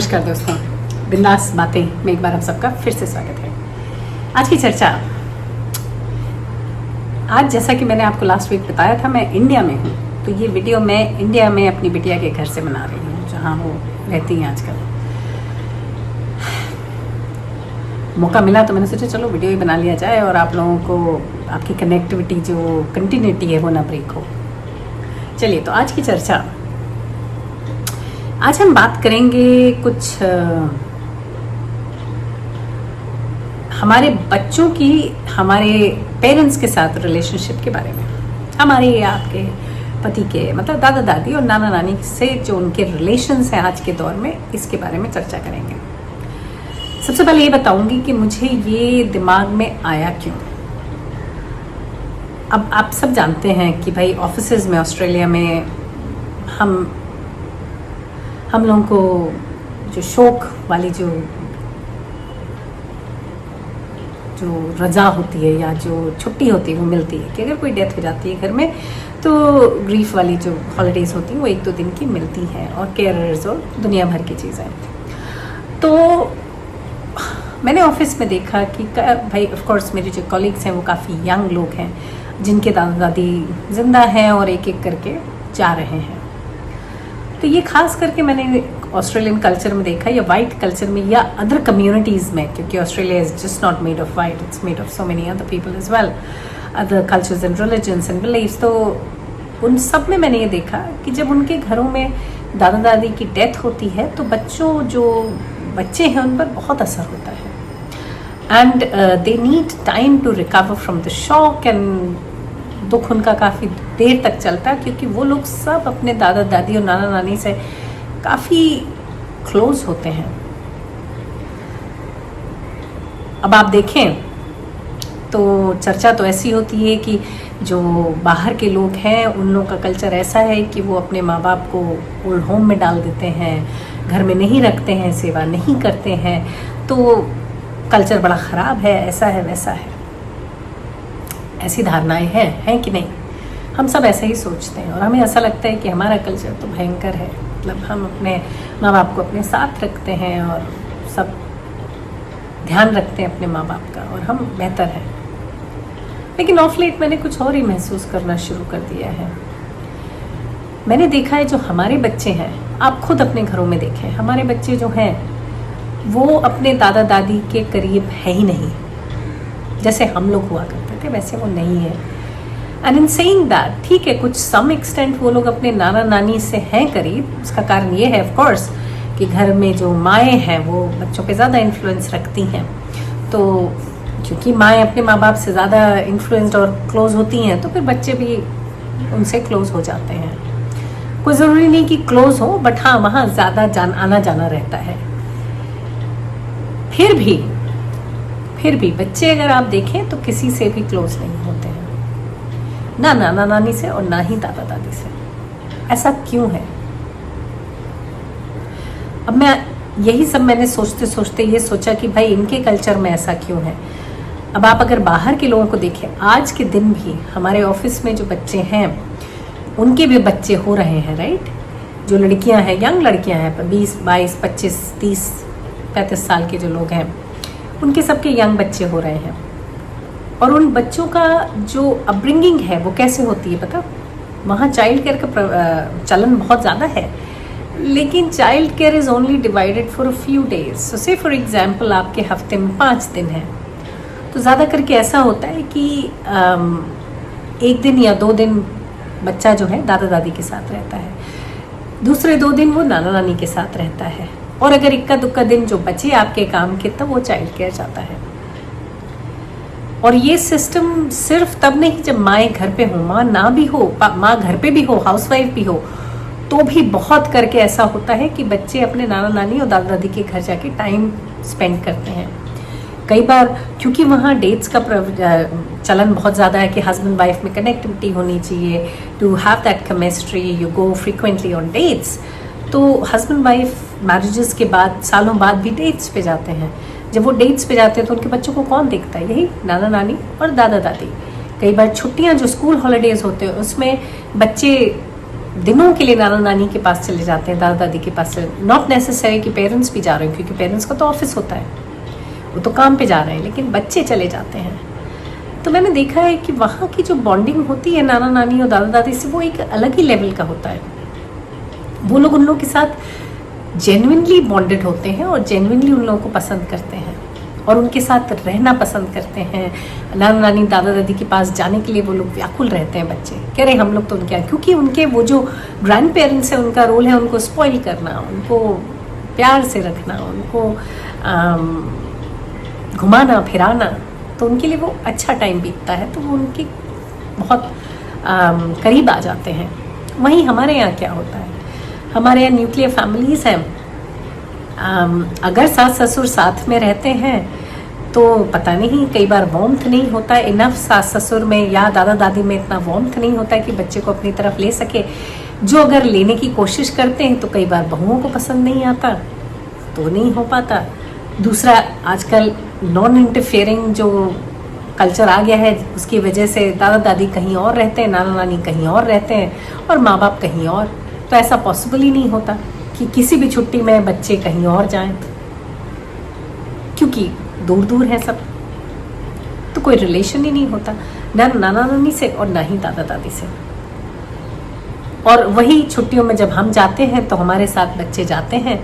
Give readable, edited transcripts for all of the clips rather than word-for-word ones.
नमस्कार दोस्तों, बिंदास बातें में एक बार आप सबका फिर से स्वागत है। आज की चर्चा, आज जैसा कि मैंने आपको लास्ट वीक बताया था, मैं इंडिया में हूँ। तो ये वीडियो मैं इंडिया में अपनी बिटिया के घर से बना रही हूँ, जहाँ वो रहती हैं आजकल। मौका मिला तो मैंने सोचा चलो वीडियो ही बना लिया जाए और आप लोगों को आपकी कनेक्टिविटी, जो कंटिन्यूटी है, वो ना ब्रेक हो। चलिए, तो आज की चर्चा, आज हम बात करेंगे कुछ हमारे बच्चों की हमारे पेरेंट्स के साथ रिलेशनशिप के बारे में। हमारे या आपके पति के, मतलब दादा दादी और नाना नानी से जो उनके रिलेशंस हैं आज के दौर में, इसके बारे में चर्चा करेंगे। सबसे पहले ये बताऊंगी कि मुझे ये दिमाग में आया क्यों। अब आप सब जानते हैं कि भाई ऑफिसेज में ऑस्ट्रेलिया में हम लोगों को जो शौक वाली जो रजा होती है या जो छुट्टी होती है वो मिलती है कि अगर कोई डेथ हो जाती है घर में तो ग्रीफ वाली जो हॉलीडेज होती हैं वो 1-2 दिन की मिलती हैं, और केयरर्स और दुनिया भर की चीज़ें। तो मैंने ऑफिस में देखा कि भाई ऑफ कोर्स मेरे जो कॉलीग्स हैं वो काफ़ी यंग लोग हैं, जिनके दादा दादी जिंदा हैं और एक एक करके जा रहे हैं। तो ये खास करके मैंने ऑस्ट्रेलियन कल्चर में देखा, या वाइट कल्चर में, या अदर कम्युनिटीज़ में, क्योंकि Australia is just not made of white, it's made of so many other people as well, other cultures and religions and beliefs. तो उन सब में मैंने ये देखा कि जब उनके घरों में दादा दादी की डेथ होती है तो बच्चे हैं उन पर बहुत असर होता है, and they need time to recover from the shock, and दुख उनका काफ़ी देर तक चलता है, क्योंकि वो लोग सब अपने दादा दादी और नाना नानी से काफ़ी क्लोज होते हैं। अब आप देखें तो चर्चा तो ऐसी होती है कि जो बाहर के लोग हैं उन लोगों का कल्चर ऐसा है कि वो अपने माँ बाप को ओल्ड होम में डाल देते हैं, घर में नहीं रखते हैं, सेवा नहीं करते हैं, तो कल्चर बड़ा ख़राब है, ऐसा है वैसा है। ऐसी धारणाएं हैं कि नहीं? हम सब ऐसे ही सोचते हैं और हमें ऐसा लगता है कि हमारा कल्चर तो भयंकर है, मतलब हम अपने माँ बाप को अपने साथ रखते हैं और सब ध्यान रखते हैं अपने माँ बाप का, और हम बेहतर हैं। लेकिन ऑफ लेट मैंने कुछ और ही महसूस करना शुरू कर दिया है। मैंने देखा है जो हमारे बच्चे हैं, आप खुद अपने घरों में देखें, हमारे बच्चे जो हैं वो अपने दादा दादी के करीब है ही नहीं। जैसे हम लोग हुआ करते थे वैसे वो नहीं है। एंड इन सेइंग दैट, ठीक है, कुछ सम एक्सटेंट वो लोग अपने नाना नानी से हैं करीब। उसका कारण ये है ऑफ कोर्स कि घर में जो माएँ हैं वो बच्चों पे ज़्यादा इन्फ्लुएंस रखती हैं। तो क्योंकि माएँ अपने माँ बाप से ज़्यादा इन्फ्लुएंस्ड और क्लोज होती हैं, तो फिर बच्चे भी उनसे क्लोज हो जाते हैं। कोई ज़रूरी नहीं कि क्लोज हो, बट हाँ, वहाँ ज़्यादा आना जाना रहता है। फिर भी बच्चे अगर आप देखें तो किसी से भी क्लोज नहीं होते हैं, ना नाना नानी से और ना ही दादा दादी से। ऐसा क्यों है? अब यही सब मैंने सोचते सोचते ये सोचा कि भाई इनके कल्चर में ऐसा क्यों है। अब आप अगर बाहर के लोगों को देखें, आज के दिन भी हमारे ऑफिस में जो बच्चे हैं उनके भी बच्चे हो रहे हैं, राइट? जो लड़कियां हैं, यंग लड़कियां हैं, 20, 22, 25, 30, 35 साल के जो लोग हैं, उनके सबके यंग बच्चे हो रहे हैं। और उन बच्चों का जो अपब्रिंगिंग है वो कैसे होती है पता? वहाँ चाइल्ड केयर का चलन बहुत ज़्यादा है, लेकिन child care is only divided for a few days. So say for example आपके हफ्ते में 5 दिन हैं, तो ज़्यादा करके ऐसा होता है कि 1 दिन या 2 दिन बच्चा जो है दादा दादी के साथ रहता है, दूसरे 2 दिन वो नाना नानी के साथ रहता है, और अगर इक्का दुक्का दिन जो बचे आपके काम के तब वो चाइल्ड केयर जाता है। और ये सिस्टम सिर्फ तब नहीं जब माएँ घर पे हो, माँ ना भी हो, माँ घर पे भी हो, हाउसवाइफ भी हो, तो भी बहुत करके ऐसा होता है कि बच्चे अपने नाना नानी और दादा दादी के घर जाके टाइम स्पेंड करते हैं। कई बार क्योंकि वहाँ डेट्स का चलन बहुत ज़्यादा है कि हस्बैंड वाइफ में कनेक्टिविटी होनी चाहिए, to have that chemistry, you go frequently on dates. तो हस्बैंड वाइफ मैरिजेस के बाद सालों बाद भी डेट्स पे जाते हैं। जब वो डेट्स पे जाते हैं तो उनके बच्चों को कौन देखता है? यही नाना नानी और दादा दादी। कई बार छुट्टियां जो स्कूल हॉलीडेज होते हैं उसमें बच्चे दिनों के लिए नाना नानी के पास चले जाते हैं, दादा दादी के पास नॉट नेसेसरी कि पेरेंट्स भी जा रहे हैं, क्योंकि पेरेंट्स का तो ऑफिस होता है, वो तो काम पे जा रहे हैं, लेकिन बच्चे चले जाते हैं। तो मैंने देखा है कि वहाँ की जो बॉन्डिंग होती है नाना नानी और दादा दादी से, वो एक अलग ही लेवल का होता है। वो लोग उन लोगों के साथ जेन्युइनली बॉन्डेड होते हैं और जेन्युइनली उन लोगों को पसंद करते हैं और उनके साथ रहना पसंद करते हैं। नाना नानी दादा दादी के पास जाने के लिए वो लोग व्याकुल रहते हैं। बच्चे कह रहे हम लोग तो उनके, क्योंकि उनके वो जो ग्रैंड पेरेंट्स हैं, उनका रोल है उनको स्पॉइल करना, उनको प्यार से रखना, उनको घुमाना फिराना, तो उनके लिए वो अच्छा टाइम बीतता है, तो वो उनके बहुत करीब आ जाते हैं। वहीं हमारे यहाँ क्या होता है, हमारे यहाँ न्यूक्लियर फैमिलीज़ हैं। अगर सास ससुर साथ में रहते हैं तो पता नहीं, कई बार वार्मथ नहीं होता है इनफ सास ससुर में या दादा दादी में, इतना वार्मथ नहीं होता है कि बच्चे को अपनी तरफ ले सके। जो अगर लेने की कोशिश करते हैं तो कई बार बहुओं को पसंद नहीं आता, तो नहीं हो पाता। दूसरा, आजकल नॉन इंटरफेयरिंग जो कल्चर आ गया है, उसकी वजह से दादा दादी कहीं और रहते हैं, नाना नानी कहीं और रहते हैं और माँ बाप कहीं और, तो ऐसा पॉसिबल ही नहीं होता कि किसी भी छुट्टी में बच्चे कहीं और जाएं, क्योंकि दूर दूर है सब, तो कोई रिलेशन ही नहीं होता ना नाना नानी से और ना ही दादा दादी से। और वही छुट्टियों में जब हम जाते हैं तो हमारे साथ बच्चे जाते हैं।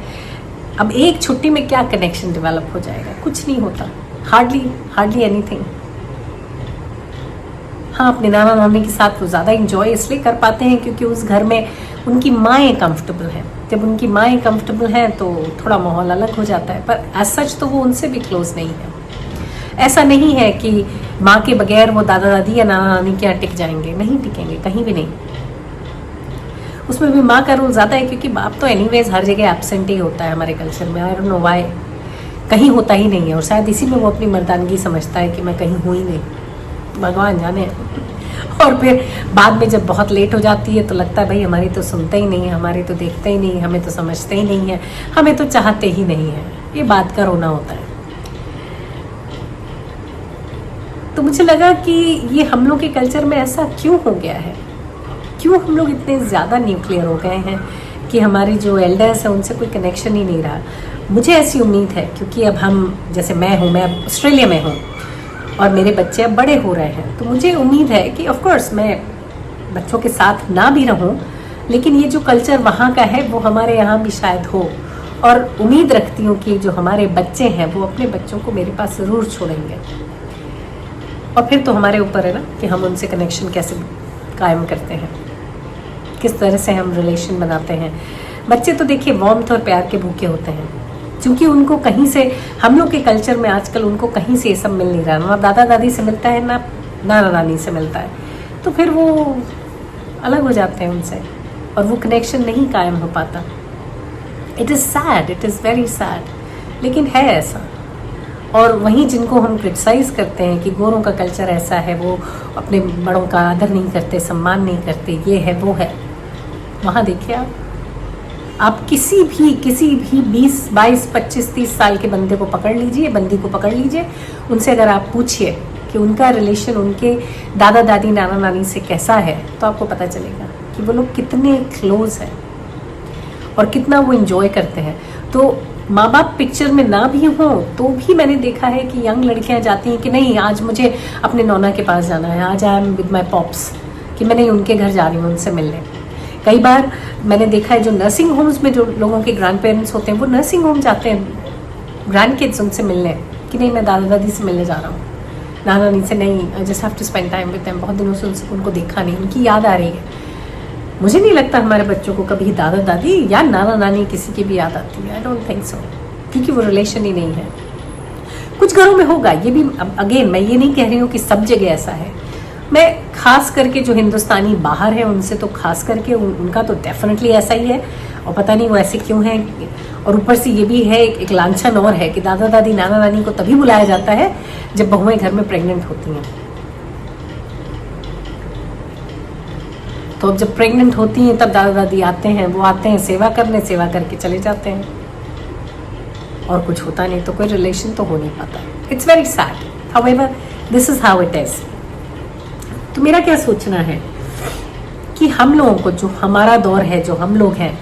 अब एक छुट्टी में क्या कनेक्शन डेवलप हो जाएगा, कुछ नहीं होता, हार्डली एनीथिंग। हाँ, अपने नाना नानी के साथ वो ज़्यादा इंजॉय इसलिए कर पाते हैं क्योंकि उस घर में उनकी माएँ कंफर्टेबल हैं। जब उनकी माएँ कंफर्टेबल हैं तो थोड़ा माहौल अलग हो जाता है, पर एज सच तो वो उनसे भी क्लोज नहीं है। ऐसा नहीं है कि माँ के बगैर वो दादा दादी या नाना नानी के यहाँ टिक जाएंगे, नहीं टिकेंगे, कहीं भी नहीं। उसमें भी माँ का रोल ज़्यादा है, क्योंकि बाप तो एनीवेज हर जगह एब्सेंट ही होता है हमारे कल्चर में। आई डोंट नो व्हाई, कहीं होता ही नहीं है, और शायद इसी में वो अपनी मर्दानगी समझता है कि मैं कहीं हुई नहीं, भगवान जाने। और फिर बाद में जब बहुत लेट हो जाती है तो लगता है भाई हमारी तो सुनते ही नहीं है, हमारी तो देखते ही नहीं है, हमें तो समझते ही नहीं है, हमें तो चाहते ही नहीं है। ये बात का रोना होता है। तो मुझे लगा कि ये हम लोग के कल्चर में ऐसा क्यों हो गया है, क्यों हम लोग इतने ज़्यादा न्यूक्लियर हो गए हैं कि हमारी जो एल्डर्स हैं उनसे कोई कनेक्शन ही नहीं रहा। मुझे ऐसी उम्मीद है, क्योंकि अब हम, जैसे मैं हूँ, मैं अब ऑस्ट्रेलिया में हूँ और मेरे बच्चे अब बड़े हो रहे हैं, तो मुझे उम्मीद है कि ऑफ कोर्स मैं बच्चों के साथ ना भी रहूं, लेकिन ये जो कल्चर वहाँ का है वो हमारे यहाँ भी शायद हो। और उम्मीद रखती हूँ कि जो हमारे बच्चे हैं वो अपने बच्चों को मेरे पास ज़रूर छोड़ेंगे। और फिर तो हमारे ऊपर है ना कि हम उनसे कनेक्शन कैसे कायम करते हैं, किस तरह से हम रिलेशन बनाते हैं। बच्चे तो देखिए वार्मथ और प्यार के भूखे होते हैं, क्योंकि उनको कहीं से, हम लोग के कल्चर में आजकल उनको कहीं से ये सब मिल नहीं रहा, ना दादा दादी से मिलता है ना नाना नानी से मिलता है, तो फिर वो अलग हो जाते हैं उनसे और वो कनेक्शन नहीं कायम हो पाता। It is sad, it is very sad, लेकिन है ऐसा। और वहीं जिनको हम क्रिटिसाइज़ करते हैं कि गोरों का कल्चर ऐसा है, वो अपने बड़ों का आदर नहीं करते, सम्मान नहीं करते, ये है वो है, वहाँ देखिए आप किसी भी 20, 22, 25, 30 साल के बंदे को पकड़ लीजिए, बंदी को पकड़ लीजिए, उनसे अगर आप पूछिए कि उनका रिलेशन उनके दादा दादी नाना नानी से कैसा है, तो आपको पता चलेगा कि वो लोग कितने क्लोज हैं और कितना वो इन्जॉय करते हैं। तो माँ बाप पिक्चर में ना भी हों तो भी मैंने देखा है कि यंग लड़कियाँ जाती हैं कि नहीं, आज मुझे अपने नौना के पास जाना है, आज I am with my pops, कि मैं नहीं उनके घर जा रही हूँ उनसे मिलने। कई बार मैंने देखा है जो नर्सिंग होम्स में जो लोगों के ग्रैंड पेरेंट्स होते हैं, वो नर्सिंग होम जाते हैं ग्रैंड किड्स उनसे मिलने, कि नहीं मैं दादा दादी से मिलने जा रहा हूँ, नाना नानी से नहीं, I just have to spend time with them, बहुत दिनों से उनको देखा नहीं, उनकी याद आ रही है। मुझे नहीं लगता हमारे बच्चों को कभी दादा दादी या नाना नानी किसी की भी याद आती है, आई डोंट थिंक सो, क्योंकि वो रिलेशन ही नहीं है। कुछ घरों में होगा, ये भी अगेन मैं ये नहीं कह रही हूँ कि सब जगह ऐसा है, मैं खास करके जो हिंदुस्तानी बाहर है उनसे तो खास करके उनका तो डेफिनेटली ऐसा ही है, और पता नहीं वो ऐसे क्यों है। और ऊपर से ये भी है एक लांछन और है कि दादा दादी नाना नानी को तभी बुलाया जाता है जब बहुएं घर में प्रेग्नेंट होती हैं। तो जब प्रेग्नेंट होती हैं तब दादा दादी आते हैं, वो आते हैं सेवा करने, सेवा करके चले जाते हैं, और कुछ होता नहीं, तो कोई रिलेशन तो हो नहीं पाता। It's very sad, however this is how it is. तो मेरा क्या सोचना है कि हम लोगों को, जो हमारा दौर है, जो हम लोग हैं,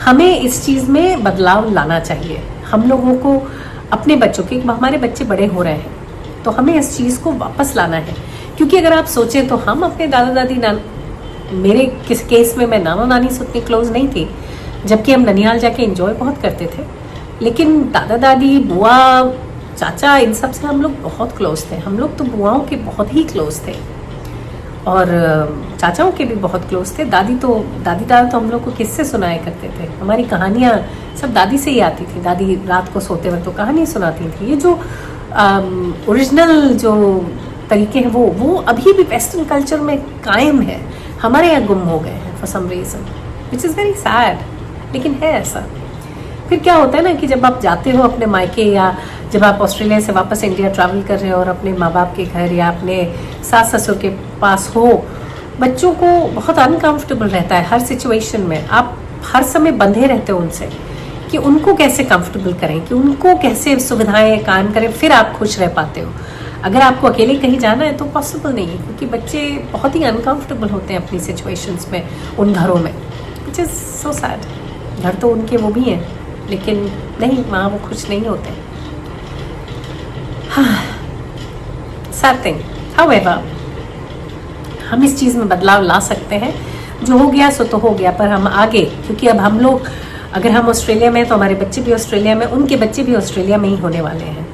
हमें इस चीज़ में बदलाव लाना चाहिए। हम लोगों को अपने बच्चों के, हमारे बच्चे बड़े हो रहे हैं तो हमें इस चीज़ को वापस लाना है। क्योंकि अगर आप सोचें तो हम अपने दादा दादी, मेरे किस केस में मैं नाना नानी से उतनी क्लोज नहीं थी, जबकि हम ननिहाल जाके एंजॉय बहुत करते थे। लेकिन दादा दादी, बुआ, चाचा, इन सब से हम लोग बहुत क्लोज थे। हम लोग तो बुआओं के बहुत ही क्लोज थे और चाचाओं के भी बहुत क्लोज थे। दादी दादा तो हम लोग को किस्से सुनाया करते थे। हमारी कहानियाँ सब दादी से ही आती थी। दादी रात को सोते वक्त तो कहानी सुनाती थी। ये जो ओरिजिनल जो तरीके हैं वो अभी भी वेस्टर्न कल्चर में कायम है, हमारे यहाँ गुम हो गए हैं for some reason, which is very sad, लेकिन है ऐसा। फिर क्या होता है ना कि जब आप जाते हो अपने मायके, या जब आप ऑस्ट्रेलिया से वापस इंडिया ट्रैवल कर रहे हो और अपने माँ बाप के घर या अपने सास ससुर के पास हो, बच्चों को बहुत अनकंफर्टेबल रहता है हर सिचुएशन में। आप हर समय बंधे रहते हो उनसे कि उनको कैसे कंफर्टेबल करें, कि उनको कैसे सुविधाएं कायम करें, फिर आप खुश रह पाते हो। अगर आपको अकेले कहीं जाना है तो पॉसिबल नहीं है, क्योंकि बच्चे बहुत ही अनकंफर्टेबल होते हैं अपनी सिचुएशंस में, उन घरों में, विच इज़ सो सैड। घर तो उनके वो भी हैं, लेकिन नहीं, वहाँ वो खुश नहीं होते। Sad thing. हाउएवर, हम इस चीज़ में बदलाव ला सकते हैं। जो हो गया सो तो हो गया, पर हम आगे, क्योंकि अब हम लोग, अगर हम ऑस्ट्रेलिया में हैं तो हमारे बच्चे भी ऑस्ट्रेलिया में, उनके बच्चे भी ऑस्ट्रेलिया में ही होने वाले हैं।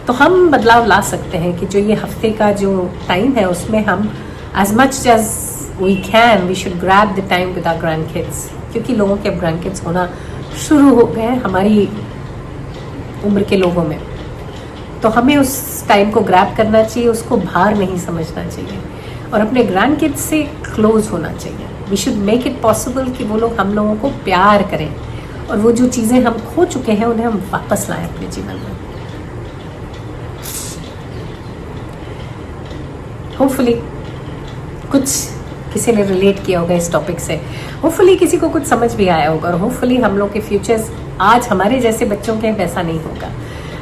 तो हम बदलाव ला सकते हैं कि जो ये हफ्ते का जो टाइम है उसमें हम as much as we can, we should grab the time with our grandkids, क्योंकि लोगों के ग्रैंड किड्स होना शुरू हो गए हैं हमारी उम्र के लोगों में। तो हमें उस टाइम को ग्रैब करना चाहिए, उसको भार नहीं समझना चाहिए और अपने ग्रैंड किड्स से क्लोज होना चाहिए। We should make it possible कि वो लोग हम लोगों को प्यार करें और वो जो चीज़ें हम खो चुके हैं उन्हें हम वापस लाएं अपने जीवन में। होपफुली कुछ किसी ने रिलेट किया होगा इस टॉपिक से, होपफुली किसी को कुछ समझ भी आया होगा और होपफुली हम लोग के फ्यूचर्स आज हमारे जैसे बच्चों के वैसा नहीं होगा।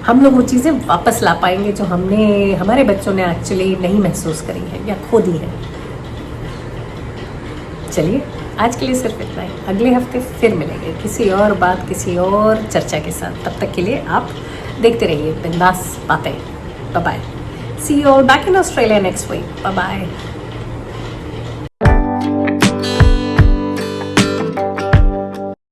हम लोग वो चीज़ें वापस ला पाएंगे जो हमारे बच्चों ने एक्चुअली नहीं महसूस करी है या खो दी है। चलिए, आज के लिए सिर्फ इतना ही। अगले हफ्ते फिर मिलेंगे किसी और बात, किसी और चर्चा के साथ। तब तक के लिए आप देखते रहिए बिंदास बातें। Bye bye. See you all back in Australia next week. Bye bye.